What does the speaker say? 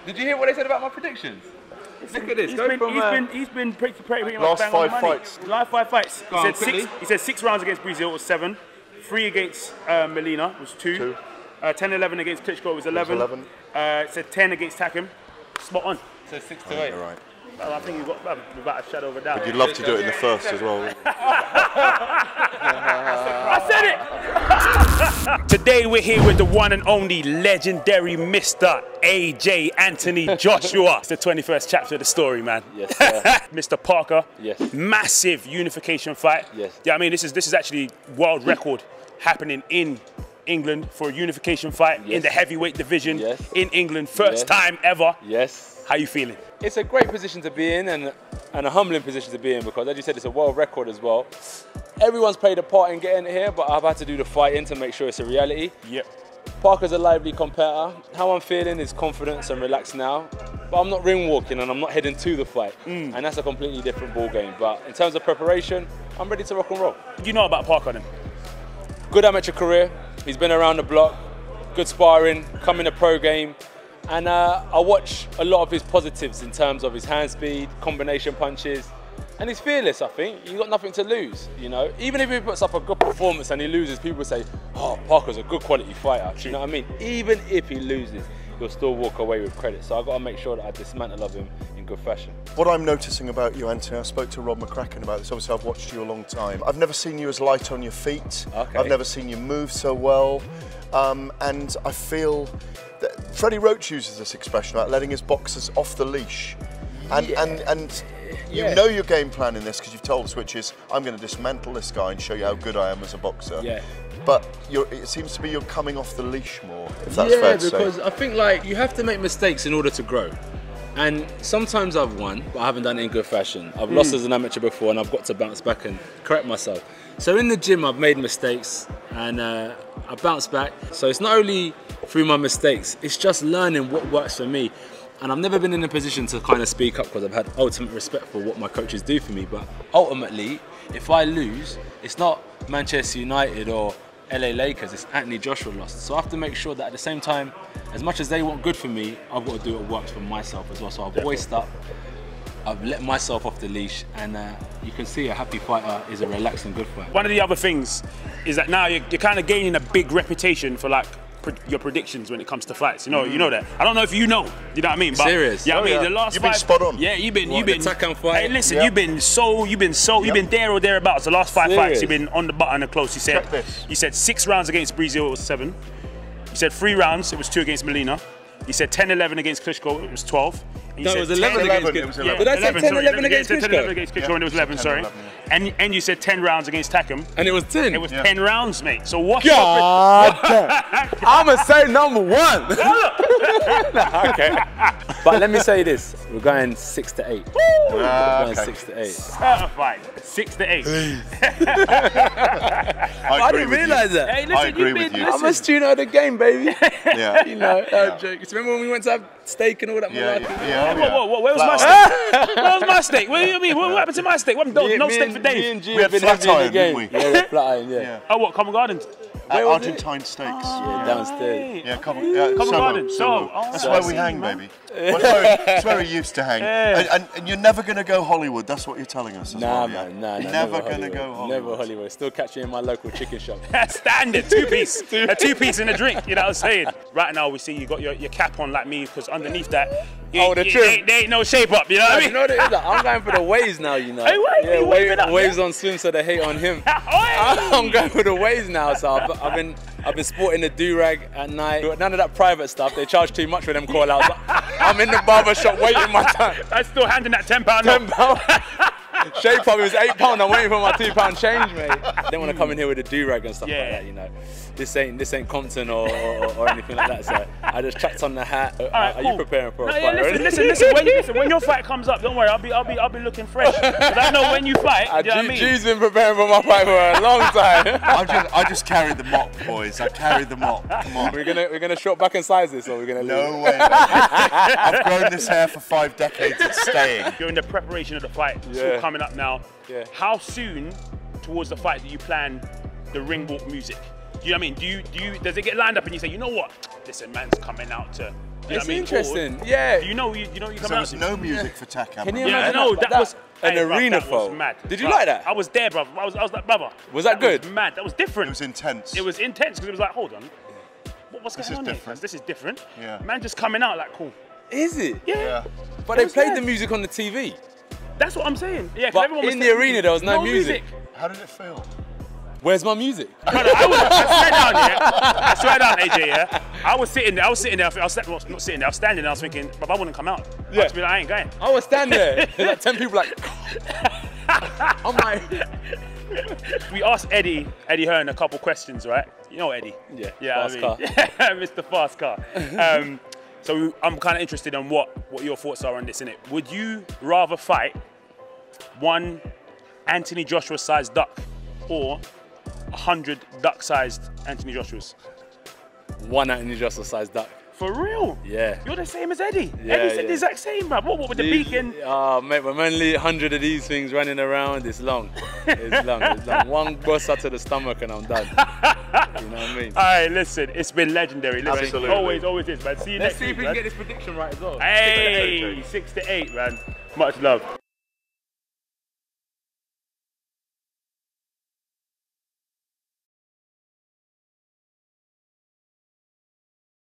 Did you hear what they said about my predictions? Look at this. He's been pretty much last bang 5 on the money. fights. Last 5 fights. Go on, quickly. He said 6 rounds against Brazil was 7. 3 against Molina was 2. 10-11 against Klitschko was 11. Said 10 against Takim. Spot on. So 6 to 8. Right. Well, I think you've got without a shadow of a doubt. But you'd love to do it in the first as well. I said it! Today we're here with the one and only legendary Mr. AJ Anthony Joshua. It's the 21st chapter of the story, man. Yes, sir. Mr. Parker. Yes. Massive unification fight. Yes. Yeah, I mean, this is actually world record happening in England for a unification fight in the heavyweight division in England. First time ever. Yes. How you feeling? It's a great position to be in and a humbling position to be in because, as you said, it's a world record as well. Everyone's played a part in getting it here, but I've had to do the fighting to make sure it's a reality. Yep. Parker's a lively competitor. How I'm feeling is confidence and relaxed now. But I'm not ring walking and I'm not heading to the fight. And that's a completely different ball game. But in terms of preparation, I'm ready to rock and roll. What do you know about Parker then? Good amateur career. He's been around the block. Good sparring, come in a pro game. And I watch a lot of his positives in terms of his hand speed, combination punches. And he's fearless, I think. You've got nothing to lose, you know. Even if he puts up a good performance and he loses, people say, oh, Parker's a good quality fighter. You know what I mean? Even if he loses, he'll still walk away with credit. So I've got to make sure that I dismantle of him in good fashion. What I'm noticing about you, Anthony, I spoke to Rob McCracken about this. Obviously, I've watched you a long time. I've never seen you as light on your feet. Okay. I've never seen you move so well. And I feel that Freddie Roach uses this expression about letting his boxers off the leash. And you know your game plan in this because you've told us, which is I'm going to dismantle this guy and show you how good I am as a boxer. Yeah. But it seems to be you're coming off the leash more, if that's fair to say. Yeah, because I think like you have to make mistakes in order to grow. And sometimes I've won, but I haven't done it in good fashion. I've lost as an amateur before and I've got to bounce back and correct myself. So in the gym, I've made mistakes and I bounce back. So it's not only through my mistakes, it's just learning what works for me. And I've never been in a position to kind of speak up because I've had ultimate respect for what my coaches do for me. But ultimately, if I lose, it's not Manchester United or LA Lakers, it's Anthony Joshua lost. So I have to make sure that at the same time, as much as they want good for me, I've got to do what works for myself as well. So I've voiced up, I've let myself off the leash, and you can see a happy fighter is a relaxed and good fighter. One of the other things is that now you're kind of gaining a big reputation for like your predictions when it comes to fights. You know that. I don't know if you know what I mean. But serious? Yeah, I mean the last you've been spot on. Yeah, you've been. Attack and fight. Hey, listen, you've been there or thereabouts. The last 5 fights, you've been on the button and close. You said 6 rounds against Brazil, it was 7. You said 3 rounds, it was 2 against Molina. You said 10-11 against Klitschko, it was 12. No, it was 11 against Klitschko. Yeah, did I say 10-11 against Klitschko? 10-11 against Klitschko and it was 11, sorry. And you said 10 rounds against Takim. And it was 10. It was 10 rounds, mate. So what? God damn. I'ma say number 1. Okay. But let me say this. We're going 6 to 8. We're going 6 to 8. Certified. 6 to 8. I didn't realise that. Hey, listen, I agree with you. I'm a student of the game, baby. Yeah. You know, joke. Remember when we went to have steak and all that? Where was my steak? Where was my steak? What do you mean? What happened to my steak? No steak for Dave. Me and G We have had been flat heavy in iron, the game. didn't we? Yeah, flat iron, yeah. Oh, what? Covent Garden? Argentine steaks. Yeah, downstairs. Yeah, Covent Garden. That's where we hang, baby. That's where we used to hang. And you're never going to go Hollywood. That's what you're telling us. Nah, man. Nah. Never going to go Hollywood. Never Hollywood. Still catch you in my local chicken shop. Standard, 2-piece. A 2-piece and a drink, you know what I'm saying? Right now we see you got your cap on like me, because underneath that, the they ain't no shape up, you know what I mean? You know what it is? I'm going for the waves now, you know. Hey, waves on swim, so they hate on him. I'm going for the waves now, so I've been sporting the do-rag at night. None of that private stuff. They charge too much for them call-outs. I'm in the barber shop waiting my time. I'm still handing that £10 £10. Shape up, it was £8. I'm waiting for my £2 change, mate. I don't want to come in here with a do-rag and stuff like that, you know. This ain't Compton or anything like that. So I just chucked on the hat. Are you preparing for a fight? Listen. When your fight comes up, don't worry. I'll be looking fresh. Because I know when you fight. You know what I mean? G's been preparing for my fight for a long time. I just carried the mop, boys. I carried the mop. Come on. We're gonna short back and size this, or we're gonna leave? No way. I've grown this hair for 5 decades. It's staying. You're in the preparation of the fight. It's all coming up now. Yeah. How soon towards the fight do you plan the ring walk music? Do you know what I mean? Does it get lined up and you say, you know what? Listen, man's coming out to You know It's what I mean? interesting. Or, Yeah. you know you come There out was to. no music for Takam. Can you Yeah, imagine no, that was an hey, bruv, arena that was folk? mad. Did you Bruv, like that? I was there, brother. I was like, brother. Was that good? Was mad. That was different. It was intense. It was intense because it was like, hold on, what's This going is on here? different. This is different. Yeah. Man, just coming out like cool. Is it? Yeah. Yeah. But It they was played mad. the music on the TV. That's what I'm saying. Yeah. 'Cause But everyone was in the telling arena, me, there was no music. How did it feel? Where's my music? I swear down, yeah. I swear down, AJ, yeah. I was sitting there. I was standing there. I was thinking, but I wouldn't come out. Yeah. I'd just be like, I ain't going. I was standing there. Like 10 people like. I'm like. We asked Eddie Hearn a couple questions, right? You know Eddie? Yeah, Yeah, fast car. Mr. Fast Car. So I'm kind of interested in what your thoughts are on this, innit? Would you rather fight one Anthony Joshua-sized duck or 100 duck-sized Anthony Joshuas? One Anthony Joshua sized duck. For real? Yeah. You're the same as Eddie. Yeah, Eddie said yeah. the exact same, bruv. What with the beacon? Oh, mate, when only 100 of these things running around, it's long. It's long, it's long. One buster to the stomach and I'm done. You know what I mean? All right, listen, it's been legendary. Listen, Absolutely. always is, man. See you Let's next see week, if we man. can get this prediction right as well. Hey, 6 to 8, man. Much love.